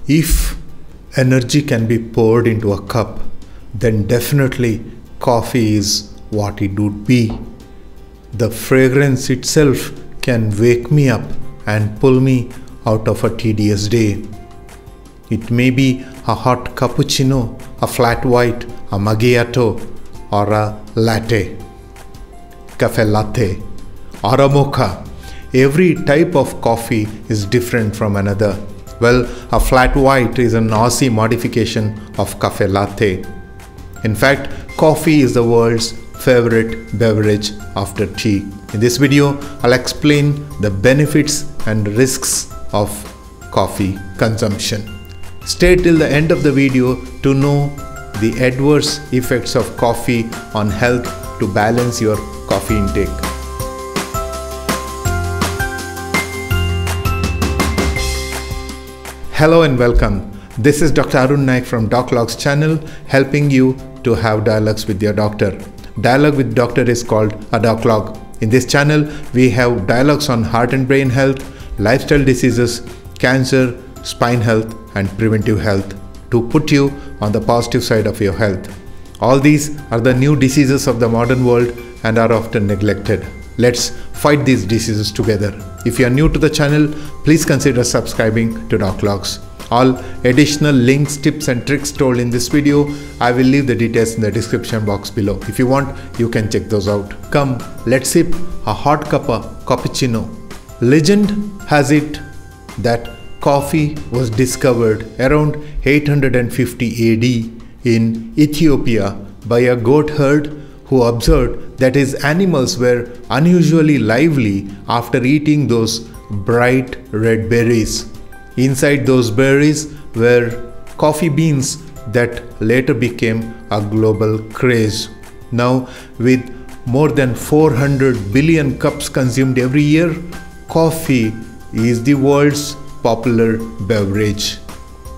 If energy can be poured into a cup, then definitely coffee is what it would be. The fragrance itself can wake me up and pull me out of a tedious day. It may be a hot cappuccino, a flat white, a macchiato, or a latte, cafe latte, or a mocha. Every type of coffee is different from another. Well, a flat white is an Aussie modification of cafe latte. In fact, coffee is the world's favorite beverage after tea. In this video, I'll explain the benefits and risks of coffee consumption. Stay till the end of the video to know the adverse effects of coffee on health to balance your coffee intake. Hello and welcome. This is Dr. Arun Naik from DocLogs channel, helping you to have dialogues with your doctor. Dialogue with doctor is called a DocLog. In this channel, we have dialogues on heart and brain health, lifestyle diseases, cancer, spine health, and preventive health to put you on the positive side of your health. All these are the new diseases of the modern world and are often neglected. Let's fight these diseases together. If you are new to the channel, please consider subscribing to DocLogs. All additional links, tips and tricks told in this video, I will leave the details in the description box below. If you want, you can check those out. Come, let's sip a hot cup of cappuccino. Legend has it that coffee was discovered around 850 AD in Ethiopia by a goat herd who observed that his animals were unusually lively after eating those bright red berries. Inside those berries were coffee beans that later became a global craze. Now, with more than 400 billion cups consumed every year, coffee is the world's popular beverage.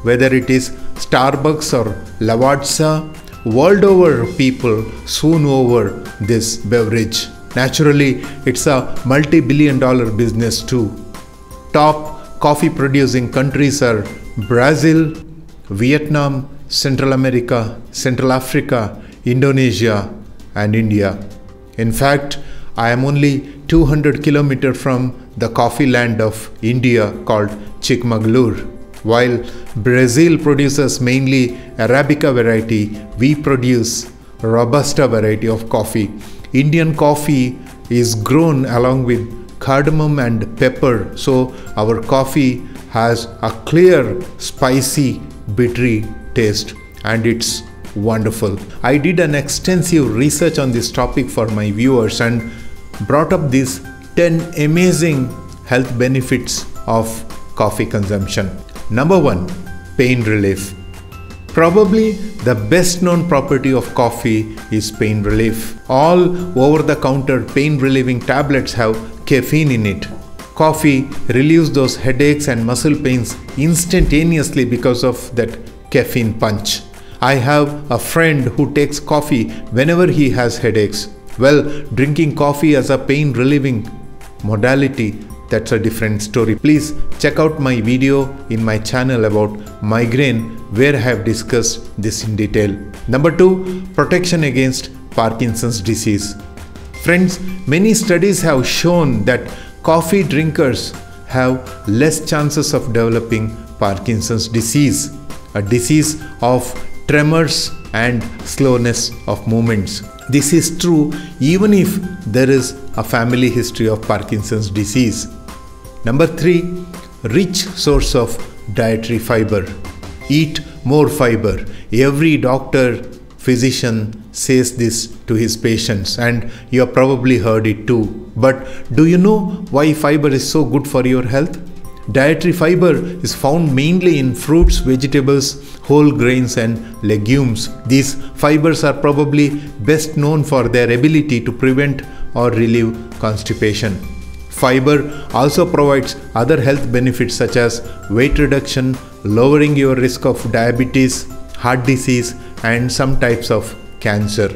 Whether it is Starbucks or Lavazza, world over people swoon over this beverage. Naturally, it's a multi-billion-dollar business too. Top coffee producing countries are Brazil, Vietnam, Central America, Central Africa, Indonesia, and India. In fact, I am only 200 kilometers from the coffee land of India called Chikmagalur. While Brazil produces mainly Arabica variety, we produce Robusta variety of coffee. Indian coffee is grown along with cardamom and pepper, so our coffee has a clear, spicy, bittery taste, and it's wonderful. I did an extensive research on this topic for my viewers and brought up these 10 amazing health benefits of coffee consumption. Number 1, pain relief. Probably the best known property of coffee is pain relief. All over-the-counter pain relieving tablets have caffeine in it. Coffee relieves those headaches and muscle pains instantaneously because of that caffeine punch. I have a friend who takes coffee whenever he has headaches. Well, drinking coffee as a pain relieving modality, that's a different story. Please check out my video in my channel about migraine where I have discussed this in detail. Number 2, protection against Parkinson's disease. Friends, many studies have shown that coffee drinkers have less chances of developing Parkinson's disease, a disease of tremors and slowness of movements. This is true even if there is a family history of Parkinson's disease. Number 3, rich source of dietary fiber. Eat more fiber. Every doctor, physician says this to his patients, and you have probably heard it too. But do you know why fiber is so good for your health? Dietary fiber is found mainly in fruits, vegetables, whole grains and legumes. These fibers are probably best known for their ability to prevent or relieve constipation. Fiber also provides other health benefits such as weight reduction, lowering your risk of diabetes, heart disease, and some types of cancer.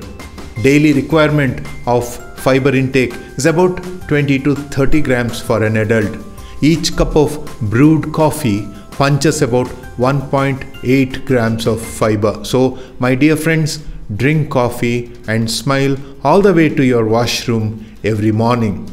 Daily requirement of fiber intake is about 20 to 30 grams for an adult. Each cup of brewed coffee punches about 1.8 grams of fiber. So, my dear friends, drink coffee and smile all the way to your washroom every morning.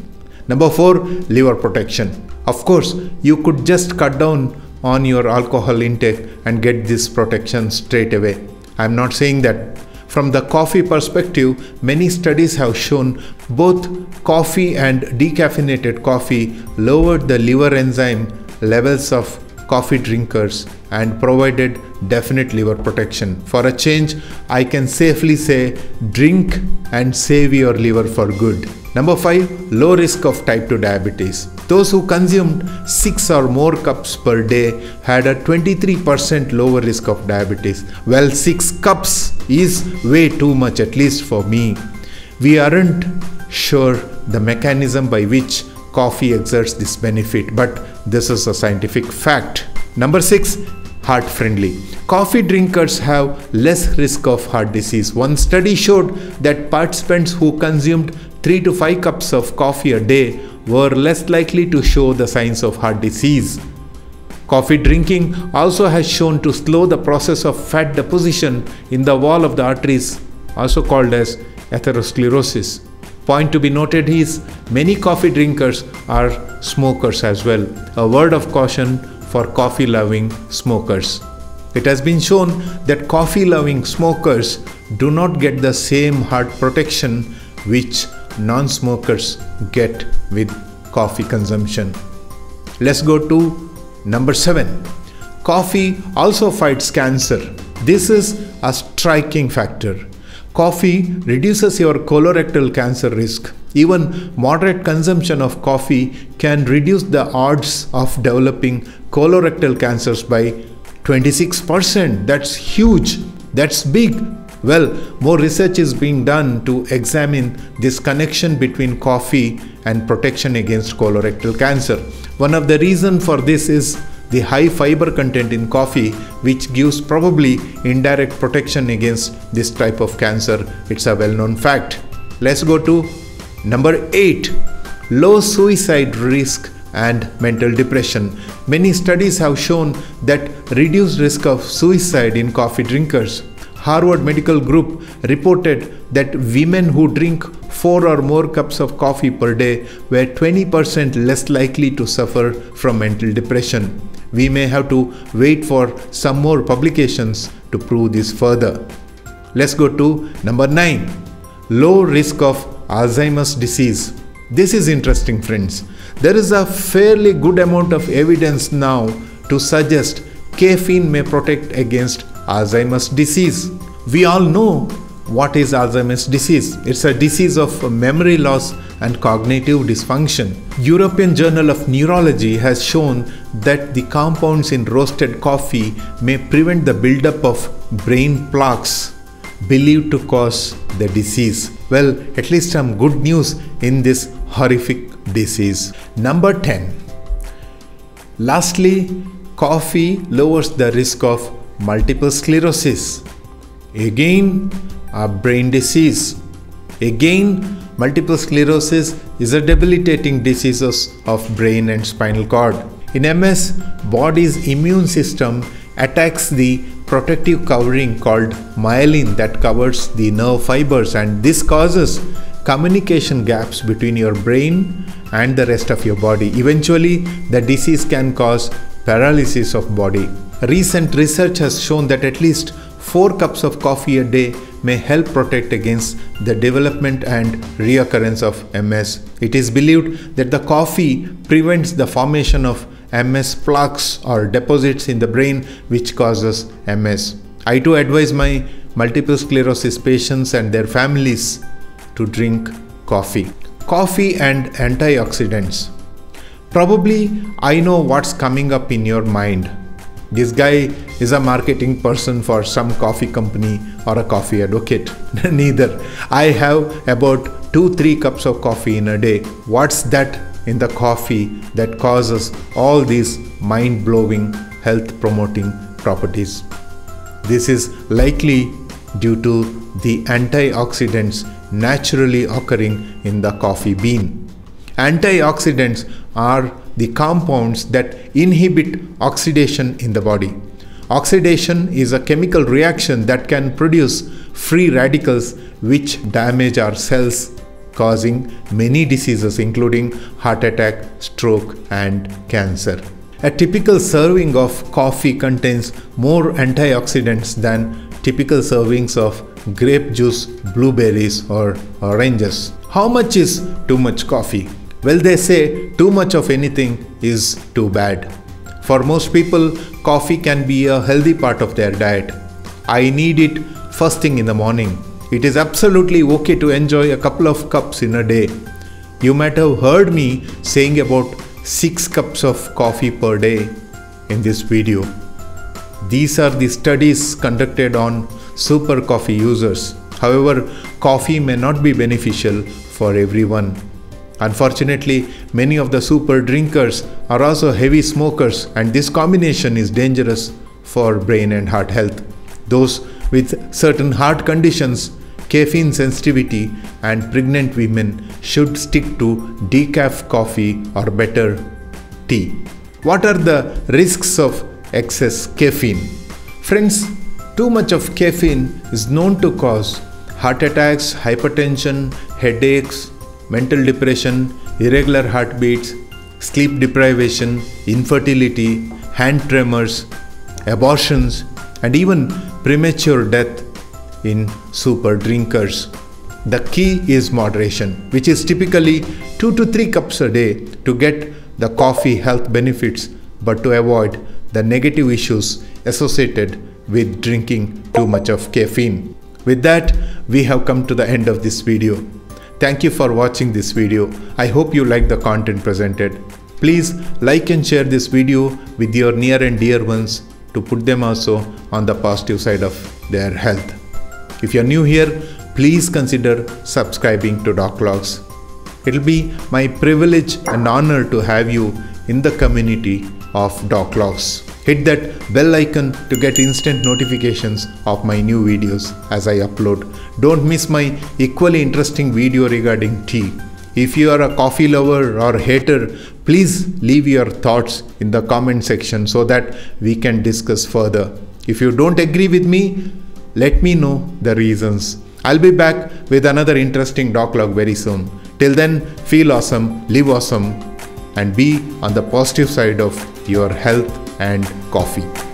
Number 4, liver protection. Of course, you could just cut down on your alcohol intake and get this protection straight away. I'm not saying that. From the coffee perspective, many studies have shown both coffee and decaffeinated coffee lowered the liver enzyme levels of coffee drinkers and provided definite liver protection. For a change, I can safely say drink and save your liver for good. Number 5, low risk of type 2 diabetes. Those who consumed 6 or more cups per day had a 23% lower risk of diabetes. Well, 6 cups is way too much, at least for me. We aren't sure the mechanism by which coffee exerts this benefit, but this is a scientific fact. Number 6, heart friendly. Coffee drinkers have less risk of heart disease. One study showed that participants who consumed 3 to 5 cups of coffee a day were less likely to show the signs of heart disease. Coffee drinking also has shown to slow the process of fat deposition in the wall of the arteries, also called as atherosclerosis. Point to be noted is many coffee drinkers are smokers as well. A word of caution for coffee loving smokers. It has been shown that coffee loving smokers do not get the same heart protection which non-smokers get with coffee consumption. Let's go to number 7. Coffee also fights cancer. This is a striking factor. Coffee reduces your colorectal cancer risk. Even moderate consumption of coffee can reduce the odds of developing colorectal cancers by 26%. That's huge. That's big. Well, more research is being done to examine this connection between coffee and protection against colorectal cancer. One of the reasons for this is the high fiber content in coffee, which gives probably indirect protection against this type of cancer. It's a well-known fact. Let's go to number 8. Low suicide risk and mental depression. Many studies have shown that reduced risk of suicide in coffee drinkers. Harvard Medical Group reported that women who drink 4 or more cups of coffee per day were 20% less likely to suffer from mental depression. We may have to wait for some more publications to prove this further. Let's go to number 9. Low risk of Alzheimer's disease. This is interesting, friends. There is a fairly good amount of evidence now to suggest caffeine may protect against Alzheimer's disease. We all know what is Alzheimer's disease. It's a disease of memory loss and cognitive dysfunction. European Journal of Neurology has shown that the compounds in roasted coffee may prevent the buildup of brain plaques believed to cause the disease. Well, at least some good news in this horrific disease. Number 10. Lastly, coffee lowers the risk of multiple sclerosis. Again, a brain disease. Again, multiple sclerosis is a debilitating disease of brain and spinal cord. In MS, body's immune system attacks the protective covering called myelin that covers the nerve fibers, and this causes communication gaps between your brain and the rest of your body. Eventually, the disease can cause paralysis of body. Recent research has shown that at least 4 cups of coffee a day may help protect against the development and reoccurrence of MS. It is believed that the coffee prevents the formation of MS plaques or deposits in the brain which causes MS. I too advise my multiple sclerosis patients and their families to drink coffee. Coffee and antioxidants. Probably I know what's coming up in your mind. This guy is a marketing person for some coffee company or a coffee advocate. Neither. I have about 2-3 cups of coffee in a day. What's that in the coffee that causes all these mind-blowing health-promoting properties? This is likely due to the antioxidants naturally occurring in the coffee bean. Antioxidants are the compounds that inhibit oxidation in the body. Oxidation is a chemical reaction that can produce free radicals which damage our cells, causing many diseases including heart attack, stroke, and cancer. A typical serving of coffee contains more antioxidants than typical servings of grape juice, blueberries, or oranges. How much is too much coffee? Well, they say too much of anything is too bad. For most people, coffee can be a healthy part of their diet. I need it first thing in the morning. It is absolutely okay to enjoy a couple of cups in a day. You might have heard me saying about 6 cups of coffee per day in this video. These are the studies conducted on super coffee users. However, coffee may not be beneficial for everyone. Unfortunately, many of the super drinkers are also heavy smokers, and this combination is dangerous for brain and heart health. Those with certain heart conditions, caffeine sensitivity, and pregnant women should stick to decaf coffee or better, tea. What are the risks of excess caffeine? Friends, too much of caffeine is known to cause heart attacks, hypertension, headaches, mental depression, irregular heartbeats, sleep deprivation, infertility, hand tremors, abortions, and even premature death in super drinkers. The key is moderation, which is typically 2 to 3 cups a day to get the coffee health benefits, but to avoid the negative issues associated with drinking too much of caffeine. With that, we have come to the end of this video. Thank you for watching this video. I hope you like the content presented. Please like and share this video with your near and dear ones to put them also on the positive side of their health. If you're new here, please consider subscribing to DocLogs. It'll be my privilege and honor to have you in the community of DocLogs. Hit that bell icon to get instant notifications of my new videos as I upload. Don't miss my equally interesting video regarding tea. If you are a coffee lover or hater, please leave your thoughts in the comment section so that we can discuss further. If you don't agree with me, let me know the reasons. I'll be back with another interesting doclog very soon. Till then, feel awesome, live awesome, and be on the positive side of your health and coffee.